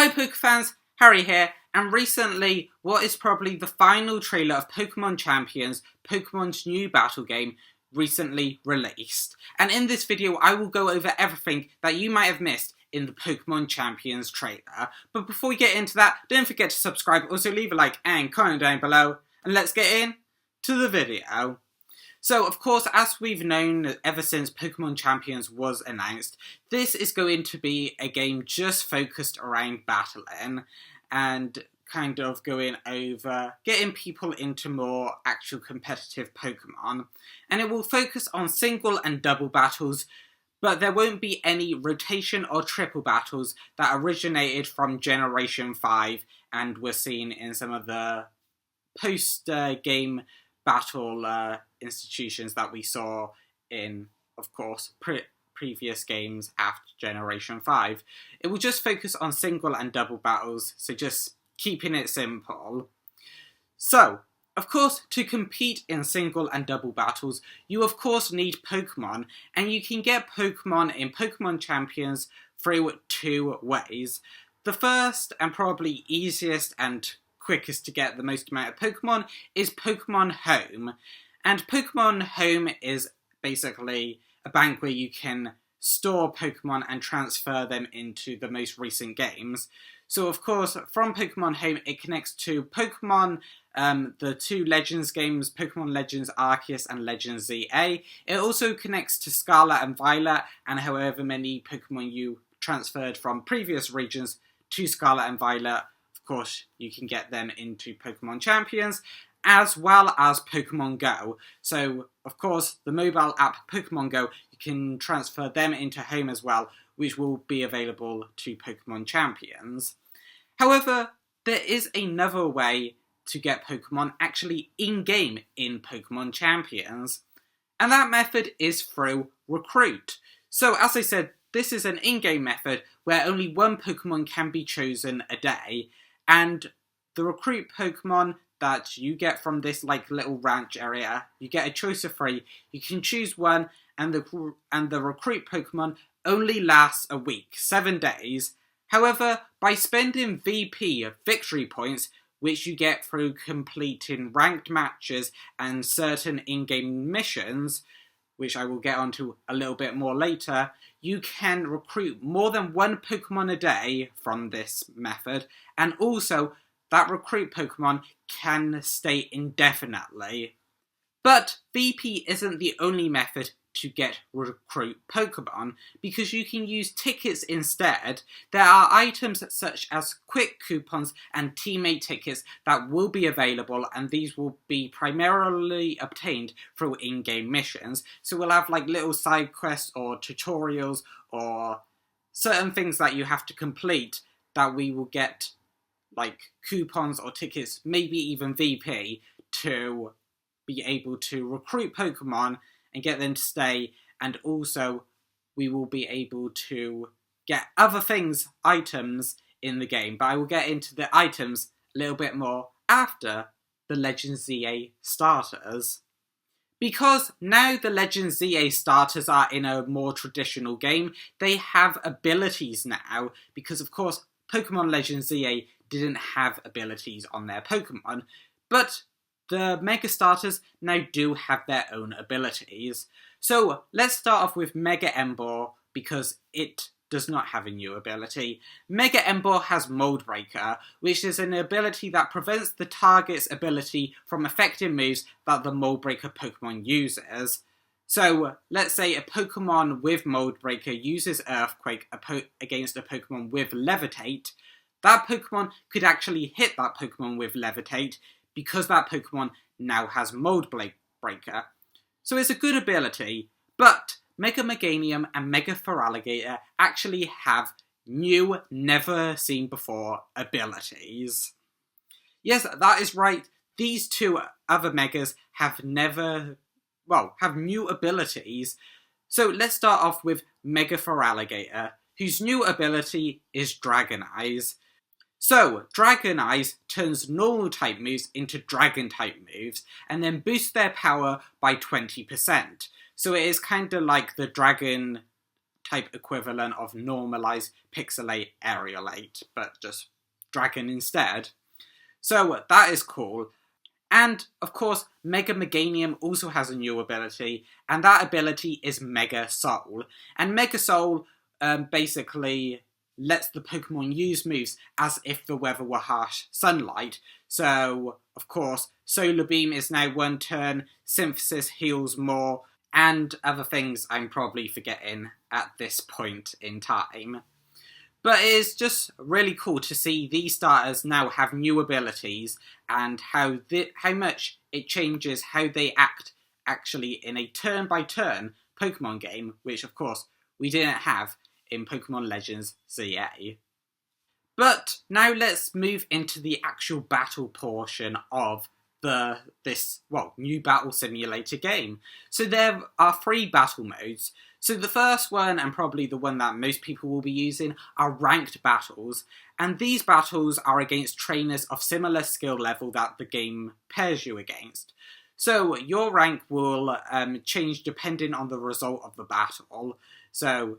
Hi Poke fans, Harry here, and recently what is probably the final trailer of Pokemon Champions, Pokemon's new battle game, recently released. And in this video I will go over everything that you might have missed in the Pokemon Champions trailer. But before we get into that, don't forget to subscribe, also leave a like and comment down below, and let's get in to the video. So, of course, as we've known ever since Pokemon Champions was announced, this is going to be a game just focused around battling and kind of going over getting people into more actual competitive Pokemon. And it will focus on single and double battles, but there won't be any rotation or triple battles that originated from Generation 5 and were seen in some of the post-game battle institutions that we saw in, of course, previous games after Generation 5. It will just focus on single and double battles, so just keeping it simple. So, of course, to compete in single and double battles, you of course need Pokemon, and you can get Pokemon in Pokemon Champions through two ways. The first, and probably easiest and quickest to get the most amount of Pokemon, is Pokemon Home. And Pokemon Home is basically a bank where you can store Pokemon and transfer them into the most recent games. So of course, from Pokemon Home, it connects to Pokemon, the two Legends games, Pokemon Legends Arceus and Legends ZA. It also connects to Scarlet and Violet, and however many Pokemon you transferred from previous regions to Scarlet and Violet, of course, you can get them into Pokemon Champions, as well as Pokemon Go. So, of course, the mobile app Pokemon Go, you can transfer them into Home as well, which will be available to Pokemon Champions. However, there is another way to get Pokemon actually in-game in Pokemon Champions, and that method is through Recruit. So, as I said, this is an in-game method where only one Pokemon can be chosen a day, and the Recruit Pokemon that you get from this little ranch area, you get a choice of 3. You can choose one, and the Recruit Pokemon only lasts a week, 7 days. However, by spending VP victory points, which you get through completing ranked matches and certain in-game missions, which I will get onto a little bit more later, you can recruit more than one Pokemon a day from this method, and also that Recruit Pokemon can stay indefinitely. But VP isn't the only method to get Recruit Pokemon, because you can use tickets instead. There are items such as Quick Coupons and Teammate Tickets that will be available, and these will be primarily obtained through in-game missions. So we'll have little side quests or tutorials or certain things that you have to complete that we will get coupons or tickets, maybe even VP, to be able to recruit Pokemon and get them to stay, and also we will be able to get other things, items, in the game. But I will get into the items a little bit more after the Legends ZA starters. Because now the Legends ZA starters are in a more traditional game, they have abilities now, because of course Pokemon Legends ZA didn't have abilities on their Pokemon, but the Mega Starters now do have their own abilities. So let's start off with Mega Emboar, because it does not have a new ability. Mega Emboar has Mold Breaker, which is an ability that prevents the target's ability from affecting moves that the Mold Breaker Pokemon uses. So let's say a Pokemon with Mold Breaker uses Earthquake against a Pokemon with Levitate. That Pokemon could actually hit that Pokemon with Levitate, because that Pokemon now has Mold Breaker. So it's a good ability, but Mega Meganium and Mega Feraligatr actually have new, never seen before abilities. Yes, that is right, these two other Megas have new abilities. So let's start off with Mega Feraligatr, whose new ability is Dragon Eyes. So, Dragon Eyes turns normal type moves into dragon type moves, and then boosts their power by 20%. So it is kind of like the dragon type equivalent of normalized Pixelate Aerial 8, but just Dragon instead. So that is cool. And, of course, Mega Meganium also has a new ability, and that ability is Mega Soul. And Mega Soul basically lets the Pokemon use moves as if the weather were harsh sunlight. So, of course, Solar Beam is now 1 turn, Synthesis heals more, and other things I'm probably forgetting at this point in time. But it's just really cool to see these starters now have new abilities and how much it changes how they act actually in a turn-by-turn Pokemon game, which of course we didn't have in Pokemon Legends ZA. But now let's move into the actual battle portion of this new battle simulator game. So there are 3 battle modes. So the first one, and probably the one that most people will be using, are ranked battles. And these battles are against trainers of similar skill level that the game pairs you against. So your rank will change depending on the result of the battle. So,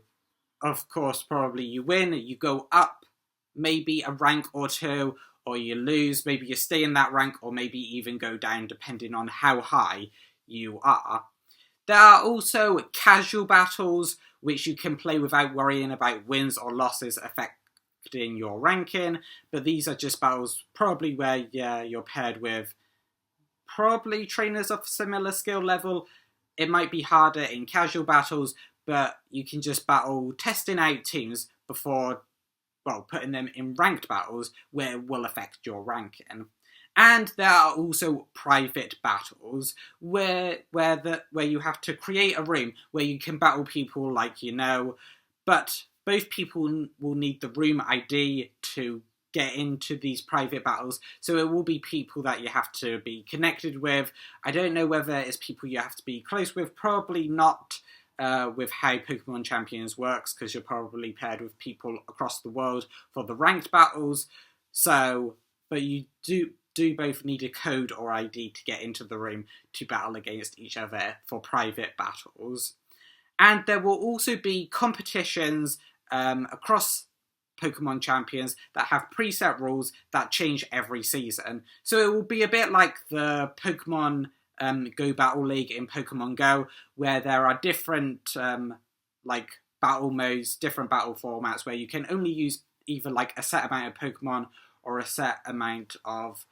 of course, probably you win, you go up maybe a rank or 2, or you lose, maybe you stay in that rank, or maybe even go down depending on how high you are. There are also casual battles, which you can play without worrying about wins or losses affecting your ranking, but these are just battles probably where you're paired with probably trainers of similar skill level. It might be harder in casual battles, but you can just battle testing out teams before putting them in ranked battles where it will affect your ranking. And there are also private battles where you have to create a room where you can battle people but both people will need the room ID to get into these private battles, so it will be people that you have to be connected with. I don't know whether it's people you have to be close with, probably not with how Pokemon Champions works, because you're probably paired with people across the world for the ranked battles. So, but you do both need a code or ID to get into the room to battle against each other for private battles. And there will also be competitions across Pokemon Champions that have preset rules that change every season. So it will be a bit like the Pokemon Go Battle League in Pokemon Go, where there are different battle modes, different battle formats, where you can only use either a set amount of Pokemon or a set amount of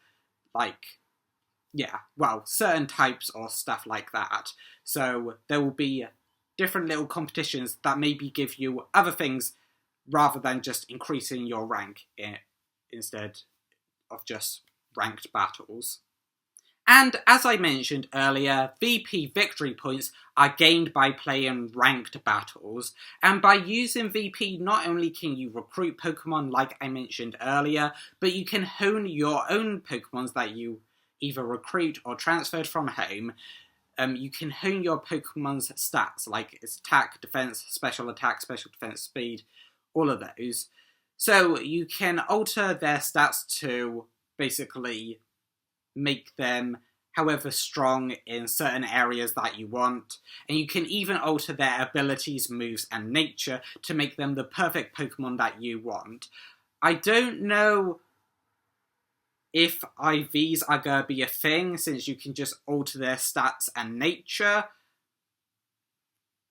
certain types or stuff like that. So there will be different little competitions that maybe give you other things rather than just increasing your rank instead of just ranked battles. And as I mentioned earlier, VP victory points are gained by playing ranked battles. And by using VP, not only can you recruit Pokemon like I mentioned earlier, but you can hone your own Pokemons that you either recruit or transferred from home. You can hone your Pokemon's stats, like its attack, defense, special defense, speed, all of those. So you can alter their stats to basically make them however strong in certain areas that you want, and you can even alter their abilities, moves, and nature to make them the perfect Pokemon that you want. I don't know if IVs are going to be a thing, since you can just alter their stats and nature,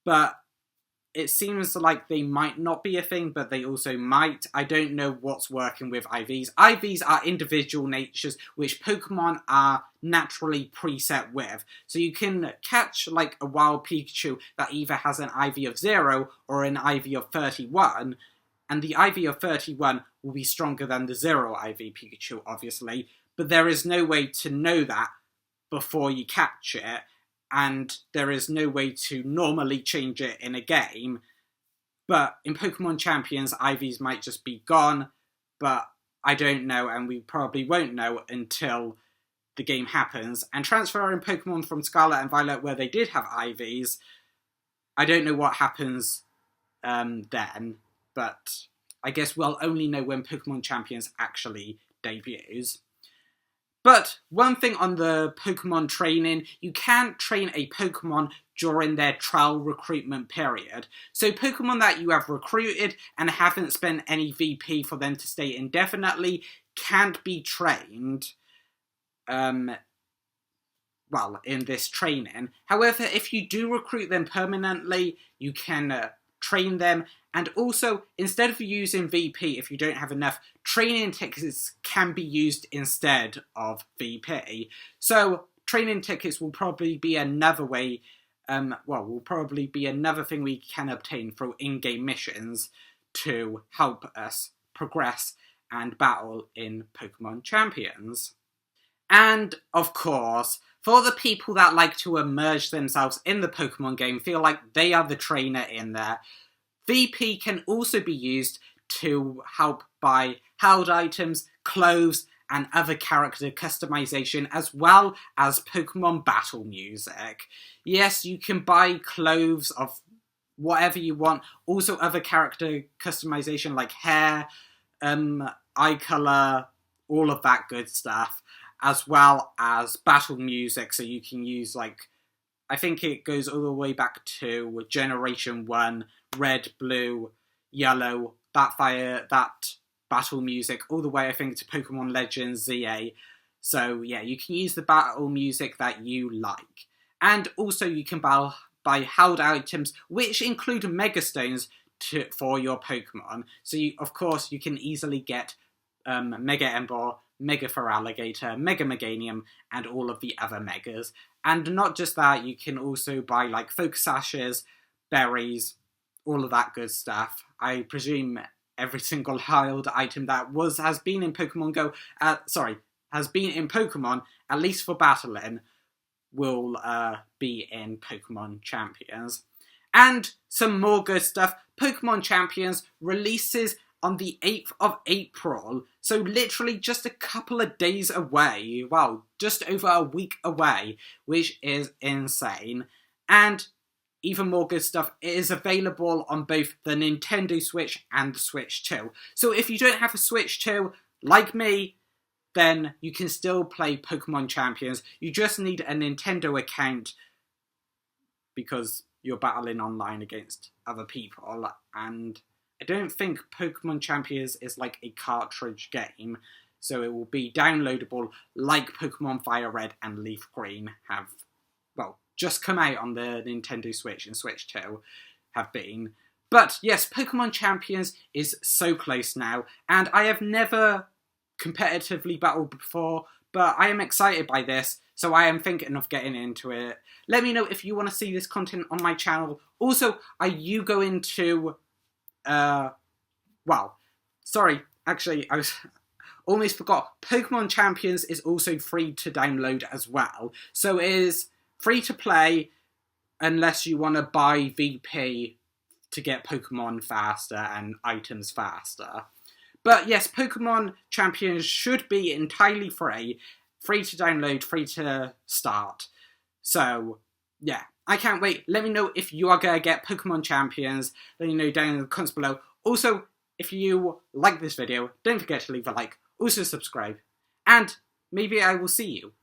but it seems like they might not be a thing, but they also might. I don't know what's working with IVs. IVs are individual natures, which Pokemon are naturally preset with. So you can catch a wild Pikachu that either has an IV of 0 or an IV of 31, and the IV of 31 will be stronger than the 0 IV Pikachu, obviously, but there is no way to know that before you catch it, and there is no way to normally change it in a game. But in Pokemon Champions, IVs might just be gone, but I don't know, and we probably won't know until the game happens. And transferring Pokemon from Scarlet and Violet where they did have IVs, I don't know what happens then, but I guess we'll only know when Pokemon Champions actually debuts. But one thing on the Pokemon training, you can't train a Pokemon during their trial recruitment period. So Pokemon that you have recruited and haven't spent any VP for them to stay indefinitely can't be trained in this training. However, if you do recruit them permanently, you can train them. And also, instead of using VP, if you don't have enough, training tickets can be used instead of VP. So training tickets will probably be another way, will probably be another thing we can obtain through in-game missions to help us progress and battle in Pokemon Champions. And, of course, for the people that like to immerse themselves in the Pokemon game, feel like they are the trainer in there, VP can also be used to help buy held items, clothes, and other character customization, as well as Pokemon battle music. Yes, you can buy clothes of whatever you want, also other character customization like hair, eye colour, all of that good stuff, as well as battle music, so you can use, I think it goes all the way back to Generation 1, Red, Blue, Yellow, that battle music, all the way, I think, to Pokemon Legends ZA. So, yeah, you can use the battle music that you like. And also you can buy held items, which include Mega Stones for your Pokemon. So, of course, you can easily get Mega Ember, Mega Feraligatr, Mega Meganium, and all of the other Megas. And not just that, you can also buy, Focus Ashes, berries, all of that good stuff. I presume every single held item that has been in Pokemon Go, has been in Pokemon, at least for battling, will be in Pokemon Champions. And some more good stuff. Pokemon Champions releases on the 8th of April, so literally just a couple of days away, just over a week away, which is insane. And even more good stuff, it is available on both the Nintendo Switch and the Switch 2. So if you don't have a Switch 2, like me, then you can still play Pokemon Champions. You just need a Nintendo account because you're battling online against other people, and I don't think Pokemon Champions is like a cartridge game, so it will be downloadable like Pokemon Fire Red and Leaf Green have, just come out on the Nintendo Switch and Switch 2 have been. But yes, Pokemon Champions is so close now, and I have never competitively battled before, but I am excited by this, so I am thinking of getting into it. Let me know if you want to see this content on my channel. Also, are you going to actually, I almost forgot. Pokemon Champions is also free to download as well. So it is free to play unless you want to buy VP to get Pokemon faster and items faster. But yes, Pokemon Champions should be entirely free to download, free to start. So, yeah. I can't wait. Let me know if you are going to get Pokemon Champions. Let me know down in the comments below. Also, if you like this video, don't forget to leave a like. Also subscribe. And maybe I will see you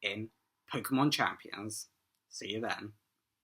in Pokemon Champions. See you then.